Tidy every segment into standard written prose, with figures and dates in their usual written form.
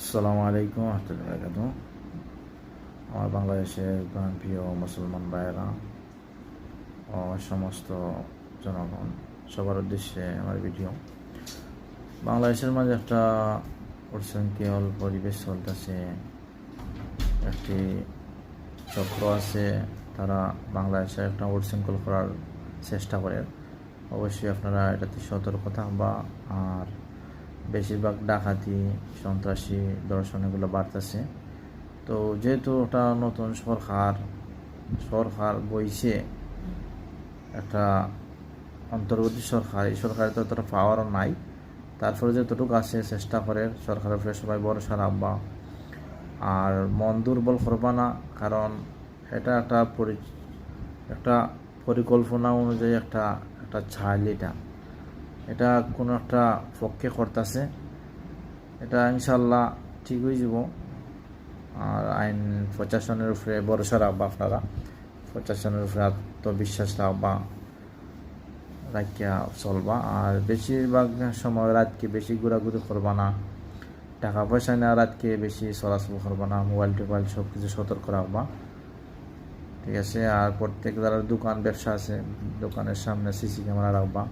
আসসালামু আলাইকুম রহমতুল্লাহি ওয়া বারাকাতুহু। আমার বাংলাদেশের প্রিয় মুসলমান ভাইয়েরা ও সমস্ত জনগণ, সবার উদ্দেশ্যে আমার ভিডিও। বাংলাদেশের মাঝে একটা উচ্ছৃঙ্খল পরিবেশ চলতেছে। একটি চক্র আছে, তারা বাংলাদেশে একটা উচ্ছৃঙ্খল করার চেষ্টা করে। অবশ্যই আপনারা এটাতে সতর্ক থাকবা। আর বেশিরভাগ ডাকাতি, সন্ত্রাসী, দর্শন এগুলো বাড়তেছে। তো যেহেতু ওটা নতুন সরকার বইছে, একটা অন্তর্বর্তী সরকার, এই সরকারের তো অতটা পাওয়ারও নাই। তারপরে যতটুকু আছে চেষ্টা করে সরকারের উপরে সবাই ভরসা রাখবা। আর মন দুর্বল করবা না, কারণ এটা একটা পরিকল্পনা অনুযায়ী একটা চাইল। এটা কোনো একটা পক্ষে করতেছে, এটা ইনশাল্লাহ ঠিক হয়ে যাব। আর আইন প্রশাসনের উপরে ভরসা রাখবা, আপনারা প্রশাসনের উপরে আত্মবিশ্বাস রাখবা, রাখিয়া চলবা। আর বেশিরভাগ সময় রাতকে বেশি ঘোরাঘুরি করবা না, টাকা পয়সা না রাতকে বেশি চলাচল করবা না, মোবাইল টোবাইল সব কিছু সতর্ক রাখবা, ঠিক আছে। আর প্রত্যেক যারা দোকান ব্যবসা আছে, দোকানের সামনে সিসি ক্যামেরা রাখবা,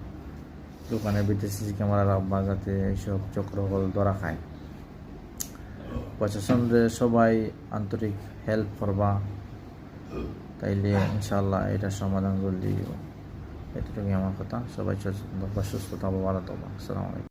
দোকানের ভিতরে সিসি ক্যামেরা রাখবা, যাতে এইসব চক্রগুলো ধরা খায়। প্রশাসনের সবাই আন্তরিক হেল্প করবা, তাইলে ইনশাল্লাহ এটা সমাধান জলদি। এতটুকুই আমার কথা। সবাই সুস্থ থাকবো, ভালো থাকবো। আসসালামু আলাইকুম।